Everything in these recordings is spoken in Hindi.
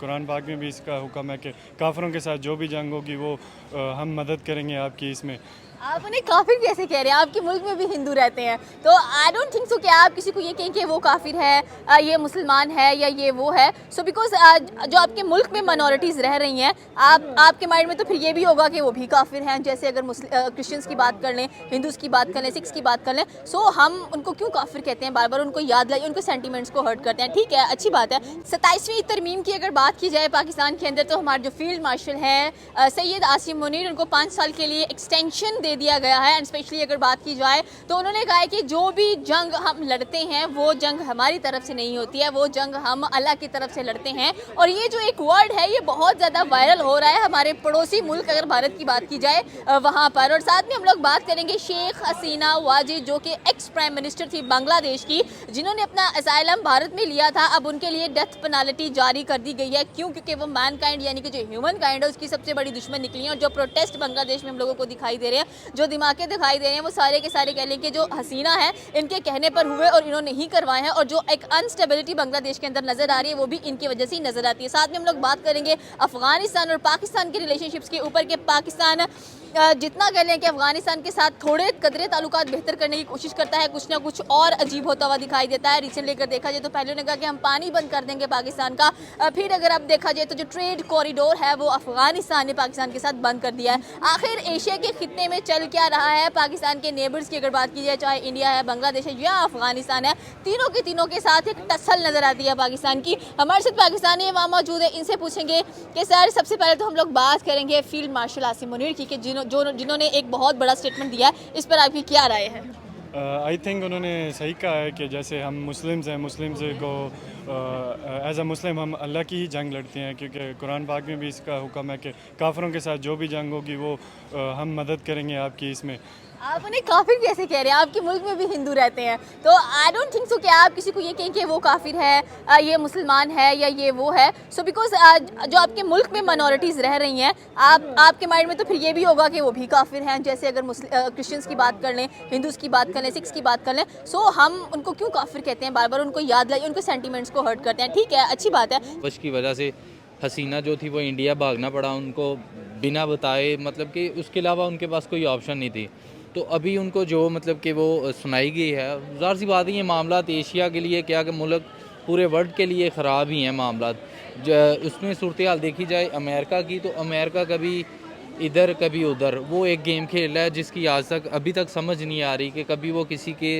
कुरान पाक में भी इसका हुक्म है कि काफिरों के साथ जो भी जंग होगी वो हम मदद करेंगे आपकी इसमें। आप उन्हें काफिर कैसे कह रहे हैं? आपके मुल्क में भी हिंदू रहते हैं, तो आई डोंट थिंक सो कि आप किसी को ये कहें कि वो काफिर है, ये मुसलमान है या ये वो है। सो बिकॉज जो आपके मुल्क में माइनॉरिटीज़ रह रही हैं, आपके माइंड में तो फिर ये भी होगा कि वो भी काफिर हैं। जैसे अगर क्रिश्चियंस की बात कर लें, हिंदूज़ की बात कर लें, सिख्स की बात कर लें, सो हम उनको क्यों काफिर कहते हैं? बार बार उनको याद लाइए, उनके सेंटिमेंट्स को हर्ट करते हैं। ठीक है, अच्छी बात है। 27वीं तरमीम की अगर बात की जाए पाकिस्तान के अंदर, तो हमारे जो फील्ड मार्शल हैं सैयद आसिम मुनीर, उनको 5 साल के लिए एक्सटेंशन दे दिया गया है। एंड स्पेशली अगर बात की जाए तो उन्होंने कहा है कि जो भी जंग हम लड़ते हैं वो जंग हमारी तरफ से नहीं होती है, वो जंग हम अल्लाह की तरफ से लड़ते हैं। और ये जो एक वर्ड है ये बहुत ज़्यादा वायरल हो रहा है हमारे पड़ोसी मुल्क अगर भारत की बात की जाए वहाँ पर। और साथ में हम लोग बात करेंगे शेख हसीना वाजिद, जो कि एक्स प्राइम मिनिस्टर थी बांग्लादेश की, जिन्होंने अपना असाइलम भारत में लिया था। अब उनके लिए डेथ पेनाल्टी जारी कर दी गई है। क्यों? क्योंकि वो मैन काइंड यानी कि जो ह्यूमन काइंड है उसकी सबसे बड़ी दुश्मन निकली है। और जो प्रोटेस्ट बांग्लादेश में हम लोगों को दिखाई दे रहे हैं, जो दिमागे दिखाई दे रहे हैं, वो सारे के सारे कह लें कि जो हसीना है इनके कहने पर हुए और इन्होंने ही करवाए हैं। और जो एक अनस्टेबिलिटी बांग्लादेश के अंदर नजर आ रही है वो भी इनकी वजह से ही नजर आती है। साथ में हम लोग बात करेंगे अफगानिस्तान और पाकिस्तान के रिलेशनशिप्स के ऊपर, के पाकिस्तान जितना कह लें कि अफगानिस्तान के साथ थोड़े कदरे ताल्लुकात बेहतर करने की कोशिश करता है, कुछ ना कुछ और अजीब होता हुआ दिखाई देता है। रिसेंटली अगर देखा जाए तो पहले उन्होंने कहा कि हम पानी बंद कर देंगे पाकिस्तान का, फिर अगर अब देखा जाए तो जो ट्रेड कॉरिडोर है वो अफगानिस्तान ने पाकिस्तान के साथ बंद कर दिया है। आखिर एशिया के खित्ते में चल क्या रहा है? पाकिस्तान के नेबर्स की अगर बात की जाए, चाहे इंडिया है, बांग्लादेश है या अफगानिस्तान है, तीनों के साथ एक टसल नजर आती है पाकिस्तान की। हमारे साथ पाकिस्तानी वहाँ मौजूद है, इनसे पूछेंगे कि सर सबसे पहले तो हम लोग बात करेंगे फील्ड मार्शल आसिम मुनीर की, जिन्होंने एक बहुत बड़ा स्टेटमेंट दिया है। इस पर आपकी क्या राय है? आई थिंक उन्होंने सही कहा है कि जैसे हम मुस्लिम्स हैं, मुस्लिम्स को एज अ मुस्लिम हम अल्लाह की ही जंग लड़ते हैं, क्योंकि कुरान पाक में भी इसका हुक्म है कि काफिरों के साथ जो भी जंग होगी वो हम मदद करेंगे आपकी इसमें। आप उन्हें काफिर कैसे कह रहे हैं? आपके मुल्क में भी हिंदू रहते हैं, तो आई डोंट थिंक सो कि आप किसी को ये कहें कि वो काफिर है, ये मुसलमान है या ये वो है। सो बिकॉज जो आपके मुल्क में माइनॉरिटीज़ रह रही हैं, आपके माइंड में तो फिर ये भी होगा कि वो भी काफिर हैं। जैसे अगर क्रिश्चियंस की बात कर लें, हिंदूज़ की बात कर लें, सिख्स की बात कर लें, सो हम उनको क्यों काफिर कहते हैं? बार बार उनको याद लाइए, उनके सेंटिमेंट्स को हर्ट करते हैं। ठीक है, अच्छी बात है। वश की वजह से हसीना जो थी वो इंडिया भागना पड़ा उनको, बिना बताए, मतलब कि उसके अलावा उनके पास कोई ऑप्शन नहीं थी। तो अभी उनको जो मतलब कि वो सुनाई गई है, ज़ाहिर सी बात है ये मामला एशिया के लिए क्या कि मुल्क पूरे वर्ल्ड के लिए ख़राब ही हैं मामला। उसमें सूरत हाल देखी जाए अमेरिका की, तो अमेरिका कभी इधर कभी उधर वो एक गेम खेल रहा है जिसकी आज तक अभी तक समझ नहीं आ रही कि कभी वो किसी के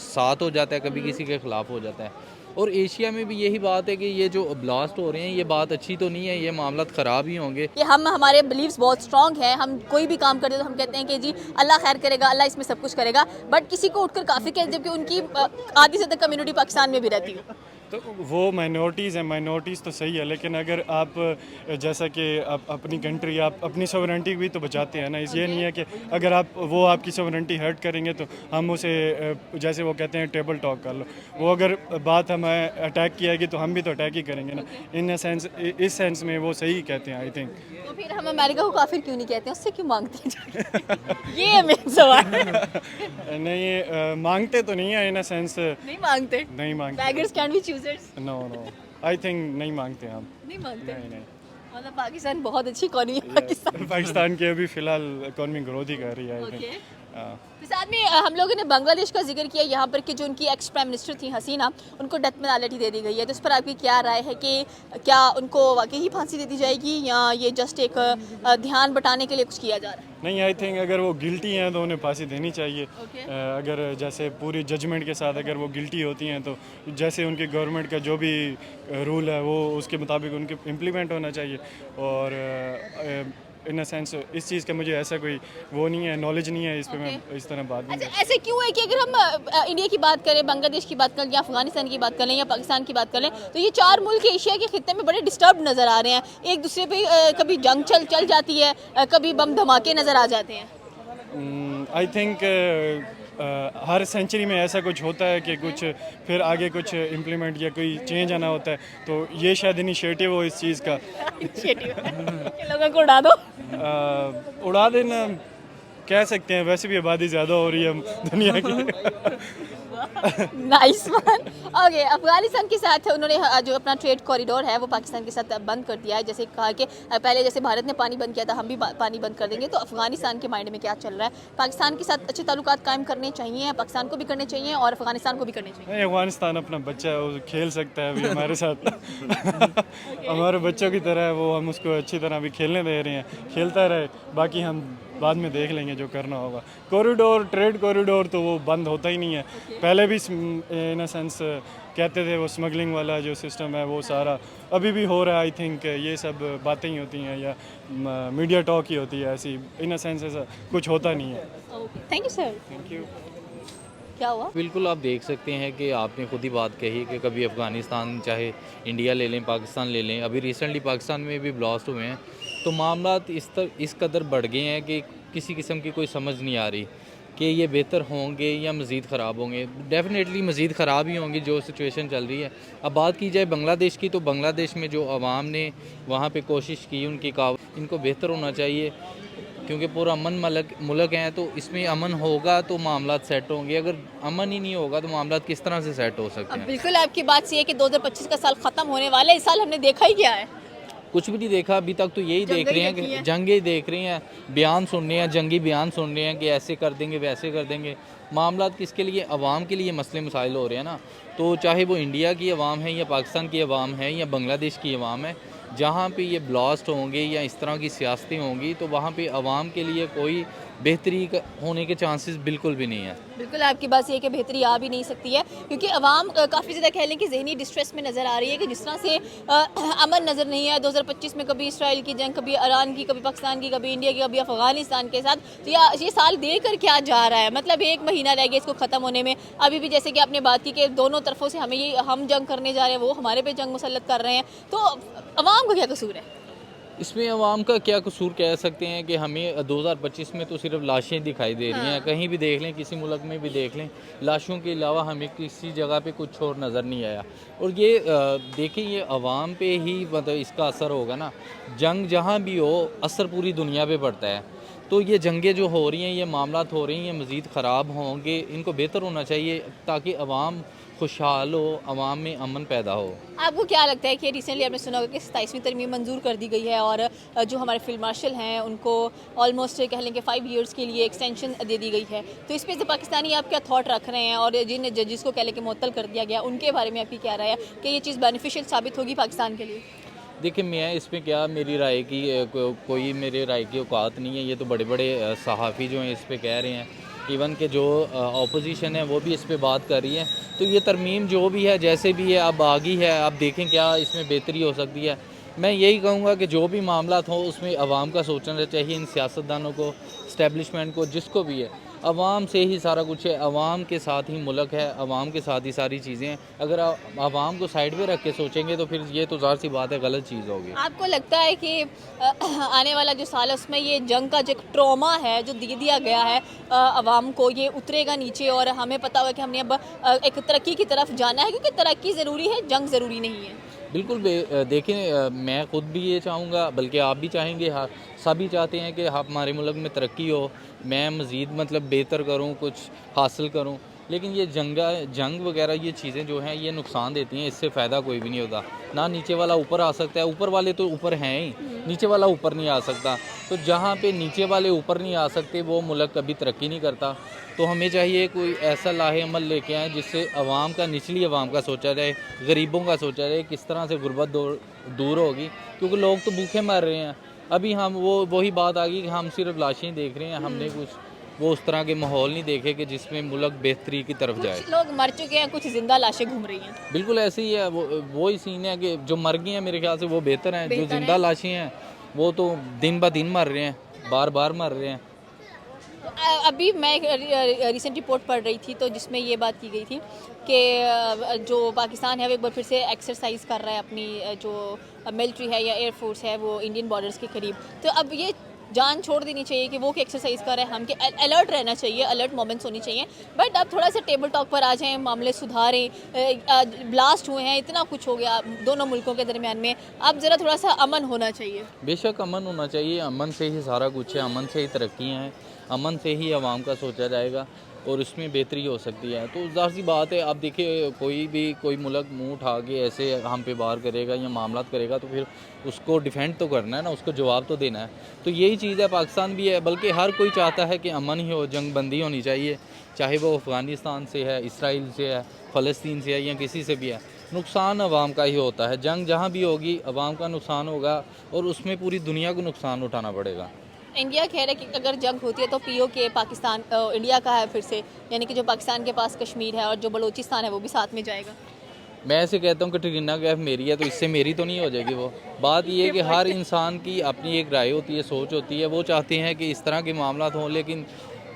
साथ हो जाता है, कभी किसी के ख़िलाफ़ हो जाता है। और एशिया में भी यही बात है कि ये जो ब्लास्ट हो रहे हैं ये बात अच्छी तो नहीं है, ये मामला ख़राब ही होंगे। कि हमारे बिलीव्स बहुत स्ट्रॉन्ग हैं, हम कोई भी काम करते तो हम कहते हैं कि जी अल्लाह खैर करेगा, अल्लाह इसमें सब कुछ करेगा। बट किसी को उठकर काफ़ी कहते, जबकि उनकी आधी से ज़्यादा कम्युनिटी पाकिस्तान में भी रहती है। तो वो माइनॉरिटीज़ हैं, माइनॉरिटीज़ तो सही है, लेकिन अगर आप जैसा कि आप अपनी कंट्री, आप अपनी सोवरेंटी भी तो बचाते हैं ना। ये नहीं है कि अगर वो आपकी सोवरेंटी हर्ट करेंगे तो हम उसे जैसे वो कहते हैं टेबल टॉक कर लो। वो अगर बात हमें अटैक की आएगी तो हम भी तो अटैक ही करेंगे ना। इन अ सेंस, इस सेंस में वो सही कहते हैं आई थिंक। तो फिर हम अमेरिका को काफिर क्यों नहीं कहते? उससे क्यों मांगते हैं? ये मेन सवाल है। नहीं, मांगते तो नहीं है इन अ सेंस। नहीं मांगते। नहीं मांगते। Beggars can't be choosers। No I think नहीं मांगते हम। नहीं मांगते। नहीं। मतलब पाकिस्तान बहुत अच्छी इकॉनमी है पाकिस्तान। पाकिस्तान की अभी फ़िलहाल इकॉनमी ग्रोथ ही कर रही है आई ओके। थिंक। तो साथ में हम लोगों ने बांग्लादेश का जिक्र किया यहाँ पर कि जो उनकी एक्स प्राइम मिनिस्टर थी हसीना, उनको डेथ पेनाल्टी दे दी गई है। तो इस पर आपकी क्या राय है कि क्या उनको वाकई ही फांसी दे दी जाएगी या ये जस्ट एक ध्यान बटाने के लिए कुछ किया जा रहा है? नहीं, आई थिंक अगर वो गिल्टी हैं तो उन्हें फांसी देनी चाहिए। Okay. अगर जैसे पूरी जजमेंट के साथ अगर वो गिल्टी होती हैं तो जैसे उनकी गवर्नमेंट का जो भी रूल है वो उसके मुताबिक उनके इम्प्लीमेंट होना चाहिए। और इन अ सेंस इस चीज़ का मुझे ऐसा कोई वो नहीं है, नॉलेज नहीं है इस पर। मैं इस तरह बात नहीं अच्छा, ऐसे क्यों है कि अगर हम इंडिया की बात करें, बांग्लादेश की बात करें या अफगानिस्तान की बात करें या पाकिस्तान की बात करें, तो ये 4 मुल्क एशिया के खित्ते में बड़े डिस्टर्ब नज़र आ रहे हैं। एक दूसरे पे कभी जंग चल जाती है, कभी बम धमाके नज़र आ जाते हैं। आई थिंक हर सेंचुरी में ऐसा कुछ होता है कि कुछ फिर आगे कुछ इम्प्लीमेंट या कोई चेंज आना होता है, तो ये शायद इनिशिएटिव हो इस चीज़ का। इनिशिएटिव लोगों को उड़ा दो। उड़ा देना कह सकते हैं, वैसे भी आबादी ज़्यादा हो रही है दुनिया की। Nice one. ओके, अफगानिस्तान के साथ उन्होंने जो अपना ट्रेड कॉरिडोर है वो पाकिस्तान के साथ बंद कर दिया है। जैसे कहा कि पहले जैसे भारत ने पानी बंद किया था, हम भी पानी बंद कर देंगे। तो अफगानिस्तान के माइंड में क्या चल रहा है? पाकिस्तान के साथ अच्छे ताल्लुकात कायम करने चाहिए, पाकिस्तान को भी करने चाहिए और अफगानिस्तान को भी करने चाहिए। नहीं, अफगानिस्तान अपना बच्चा है, वो खेल सकता है अभी हमारे साथ। हमारे बच्चों की तरह है वो, हम उसको अच्छी तरह भी खेलने दे रहे हैं, खेलता रहे, बाकी हम बाद में देख लेंगे जो करना होगा। कॉरिडोर, ट्रेड कॉरिडोर तो वो बंद होता ही नहीं है। पहले भी इन अ सेंस कहते थे वो स्मगलिंग वाला जो सिस्टम है वो सारा अभी भी हो रहा है। आई थिंक ये सब बातें ही होती हैं या मीडिया टॉक ही होती है, ऐसी इन अ सेंस ऐसा कुछ होता नहीं है। Thank you sir. Thank you. क्या हुआ? बिल्कुल, आप देख सकते हैं कि आपने खुद ही बात कही कि कभी अफ़गानिस्तान, चाहे इंडिया ले लें, पाकिस्तान ले लें, अभी रिसेंटली पाकिस्तान में भी ब्लास्ट हुए हैं। तो मामलात इस कदर बढ़ गए हैं कि किसी किस्म की कोई समझ नहीं आ रही कि ये बेहतर होंगे या मज़ीद ख़राब होंगे। डेफ़िनेटली मज़ीद ख़राब ही होंगी जो सिचुएशन चल रही है। अब बात की जाए बांग्लादेश की, तो बांग्लादेश में जो आवाम ने वहाँ पे कोशिश की, उनकी इनको बेहतर होना चाहिए क्योंकि पूरा अमन मुल्क हैं। तो इसमें अमन होगा तो मामला सेट होंगे, अगर अमन ही नहीं होगा तो मामला किस तरह से सेट हो सकते हैं। बिल्कुल आपकी बात सही है कि 2025 का साल ख़त्म होने वाला है। इस साल हमने देखा ही क्या है? कुछ भी नहीं देखा अभी तक, तो यही देख रहे हैं कि जंगें देख रहे हैं, बयान सुन रहे हैं, जंगी बयान सुन रहे हैं कि ऐसे कर देंगे, वैसे कर देंगे। मामला किसके लिए? अवाम के लिए मसले मसाइल हो रहे हैं ना। तो चाहे वो इंडिया की अवाम है या पाकिस्तान की अवाम है या बांग्लादेश की अवाम है, जहाँ पे ये ब्लास्ट होंगे या इस तरह की सियासतें होंगी तो वहाँ पे अवाम के लिए कोई बेहतरी होने के चांसेस बिल्कुल भी नहीं है। बिल्कुल आपकी बात ये है कि बेहतरी आ भी नहीं सकती है क्योंकि अवाम काफ़ी ज़्यादा कह लें कि ज़हनी डिस्ट्रेस में नज़र आ रही है कि जिस तरह से अमन नज़र नहीं है। 2025 में कभी इसराइल की जंग, कभी ईरान की, कभी पाकिस्तान की, कभी इंडिया की, कभी अफगानिस्तान के साथ। तो ये साल दे कर क्या जा रहा है? मतलब 1 महीना रह गया इसको ख़त्म होने में। अभी भी जैसे कि आपने बात की कि दोनों तरफों से हम जंग करने जा रहे हैं, वो हमारे पे जंग मुसल्लत कर रहे हैं। तो अवाम का क्या कसूर है? इसमें अवाम का क्या कसूर कह सकते हैं कि हमें 2025 में तो सिर्फ लाशें दिखाई दे रही हैं। कहीं भी देख लें, किसी मुल्क में भी देख लें, लाशों के अलावा हमें किसी जगह पे कुछ और नज़र नहीं आया। और ये देखें, ये अवाम पे ही मतलब इसका असर होगा ना। जंग जहाँ भी हो, असर पूरी दुनिया पे पड़ता है। तो ये जंगें जो हो रही हैं, ये मामलात हो रही हैं, मज़ीद ख़राब होंगे, इनको बेहतर होना चाहिए ताकि अवाम खुशहाल हो, अवाम में अमन पैदा हो। आपको क्या लगता है कि रिसेंटली आपने सुना होगा कि 27वीं तरमीम मंजूर कर दी गई है और जो हमारे फील्ड मार्शल हैं उनको ऑलमोस्ट कह लें कि 5 ईयर्स के लिए एक्सटेंशन दे दी गई है। तो इस पर पाकिस्तानी आप क्या थॉट रख रहे हैं और जिन जजेस को कह लें कि मुअत्तल कर दिया गया उनके बारे में आपकी क्या राय है कि ये चीज़ बेनिफिशियल साबित होगी पाकिस्तान के लिए? देखिए, मैं इसमें क्या मेरी राय की कोई मेरे राय की औकात नहीं है। ये तो बड़े बड़े सहाफ़ी जो हैं इस पे कह रहे हैं, इवन के जो अपोजिशन है वो भी इस पे बात कर रही है। तो ये तरमीम जो भी है, जैसे भी है, अब आ गई है, अब देखें क्या इसमें बेहतरी हो सकती है। मैं यही कहूँगा कि जो भी मामला हो उसमें अवाम का सोचना चाहिए, इन सियासतदानों को, इस्टेब्लिशमेंट को, जिसको भी है। अवाम से ही सारा कुछ है, अवाम के साथ ही मुल्क है, अवाम के साथ ही सारी चीज़ें हैं। अगर अवाम को साइड पे रख के सोचेंगे तो फिर ये तो ज़ाहिर सी बात है गलत चीज़ होगी। आपको लगता है कि आने वाला जो साल है उसमें ये जंग का जो ट्रॉमा है जो दे दिया गया है अवाम को, ये उतरेगा नीचे और हमें पता होगा कि हमने अब एक तरक्की की तरफ जाना है क्योंकि तरक्की ज़रूरी है, जंग ज़रूरी नहीं है? बिल्कुल देखें, मैं ख़ुद भी ये चाहूँगा, बल्कि आप भी चाहेंगे, हाँ सभी चाहते हैं कि हमारे मुल्क में तरक्की हो, मैं मज़ीद मतलब बेहतर करूँ, कुछ हासिल करूँ। लेकिन ये जंग वगैरह ये चीज़ें जो हैं ये नुकसान देती हैं, इससे फ़ायदा कोई भी नहीं होता। ना नीचे वाला ऊपर आ सकता है, ऊपर वाले तो ऊपर हैं ही, नीचे वाला ऊपर नहीं आ सकता। तो जहाँ पे नीचे वाले ऊपर नहीं आ सकते वो मुल्क कभी तरक्की नहीं करता। तो हमें चाहिए कोई ऐसा लाहे अमल लेके आए जिससे अवाम का, निचली अवाम का सोचा जाए, गरीबों का सोचा जाए, किस तरह से गुर्बत दूर होगी, क्योंकि लोग तो भूखे मर रहे हैं। अभी हम वही बात आ गई कि हम सिर्फ लाशें देख रहे हैं, हमने कुछ वो उस तरह के माहौल नहीं देखे कि जिसमें मुल्क बेहतरी की तरफ जाए। कुछ लोग मर चुके हैं, कुछ जिंदा लाशें घूम रही हैं। बिल्कुल ऐसे ही है, वो ही सीन है कि जो मर गए हैं मेरे ख्याल से वो बेहतर हैं, जो जिंदा लाशें हैं वो तो दिन ब दिन मर रहे हैं, बार बार मर रहे हैं। अभी मैं एक रिसेंट रिपोर्ट पढ़ रही थी तो जिसमें ये बात की गई थी कि जो पाकिस्तान है वो एक बार फिर से एक्सरसाइज कर रहा है अपनी जो मिलिट्री है या एयरफोर्स है वो इंडियन बॉर्डर्स के करीब। तो अब ये जान छोड़ देनी चाहिए कि वो की एक्सरसाइज कर रहे हैं, हम के अलर्ट रहना चाहिए, अलर्ट मोमेंट्स होनी चाहिए। बट अब थोड़ा सा टेबल टॉक पर आ जाएं, मामले सुधारें, ब्लास्ट हुए हैं, इतना कुछ हो गया दोनों मुल्कों के दरमियान में, अब ज़रा थोड़ा सा अमन होना चाहिए। बेशक अमन होना चाहिए, अमन से ही सारा कुछ है, अमन से ही तरक्कियाँ हैं, अमन से ही आवाम का सोचा जाएगा और उसमें बेहतरी हो सकती है। तो ज़ाहिर सी बात है, आप देखिए कोई मुल्क मुंह उठा के ऐसे हम पे वार करेगा या मामलात करेगा तो फिर उसको डिफेंड तो करना है ना, उसको जवाब तो देना है। तो यही चीज़ है, पाकिस्तान भी है, बल्कि हर कोई चाहता है कि अमन ही हो, जंग बंदी होनी चाहिए, चाहे वो अफ़गानिस्तान से है, इसराइल से है, फ़लस्तीन से है या किसी से भी है। नुकसान अवाम का ही होता है, जंग जहाँ भी होगी अवाम का नुकसान होगा और उसमें पूरी दुनिया को नुकसान उठाना पड़ेगा। इंडिया कह रहा है कि अगर जंग होती है तो पीओके पाकिस्तान इंडिया का है फिर से, यानी कि जो पाकिस्तान के पास कश्मीर है और जो बलूचिस्तान है वो भी साथ में जाएगा। मैं ऐसे कहता हूँ कि ट्रिगना कैफ मेरी है तो इससे मेरी तो नहीं हो जाएगी वो। बात ये है कि हर इंसान की अपनी एक राय होती है, सोच होती है, वो चाहते हैं कि इस तरह के मामला हों, लेकिन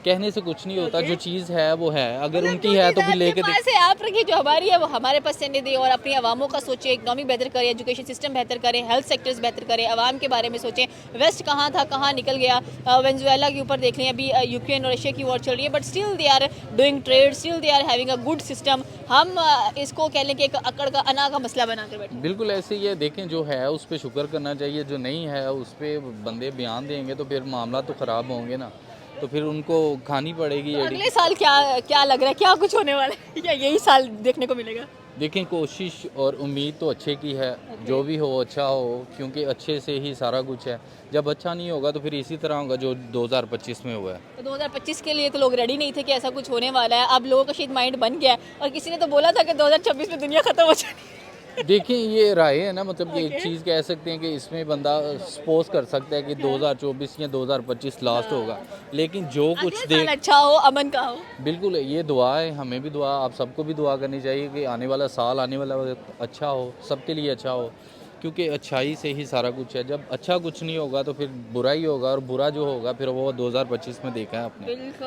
कहने से कुछ नहीं होता, जो चीज़ है वो है, अगर उनकी है तो फिर लेके देख। ऐसे आप रखिए जो हमारी है वो हमारे पास रहने दे और अपनी आवामों का सोचे, इकनॉमी बेहतर करे, एजुकेशन सिस्टम बेहतर करे, हेल्थ सेक्टर्स बेहतर करे, आवाम के बारे में सोचें। वेस्ट कहाँ था, कहाँ निकल गया, वेनेजुएला के ऊपर देख लें, अभी यूक्रेन और रशिया की वॉर चल रही है, but still they are doing trade, still they are having a good system. हम इसको कह लें कि एक अकड़ का अना का मसला बनाकर बैठे। बिल्कुल ऐसे ही है, देखें जो है उस पर शुक्र करना चाहिए, जो नहीं है उस पर बंदे बयान देंगे तो फिर मामला तो ख़राब होंगे ना, तो फिर उनको खानी पड़ेगी तो एडी। अगले साल क्या क्या लग रहा है, क्या कुछ होने वाला है या यही साल देखने को मिलेगा? देखें कोशिश और उम्मीद तो अच्छे की है, जो भी हो अच्छा हो, क्योंकि अच्छे से ही सारा कुछ है। जब अच्छा नहीं होगा तो फिर इसी तरह होगा जो 2025 में हुआ है। तो 2025 के लिए तो लोग रेडी नहीं थे कि ऐसा कुछ होने वाला है, अब लोगों का शायद माइंड बन गया है और किसी ने तो बोला था कि 2026 में दुनिया खत्म हो जाएगी। देखिए ये राय है ना, मतलब कि एक चीज़ कह सकते हैं कि इसमें बंदा सपोज कर सकता है कि 2024 या 2025 लास्ट होगा, लेकिन जो कुछ अगले साल अच्छा हो, अमन का हो। बिल्कुल ये दुआ है, हमें भी दुआ, आप सबको भी दुआ करनी चाहिए कि आने वाला साल, आने वाला वक्त अच्छा हो, सबके लिए अच्छा हो, क्योंकि अच्छाई से ही सारा कुछ है। जब अच्छा कुछ नहीं होगा तो फिर बुरा ही होगा और बुरा जो होगा फिर वो 2025 में देखा है आपने। बिल्कुल।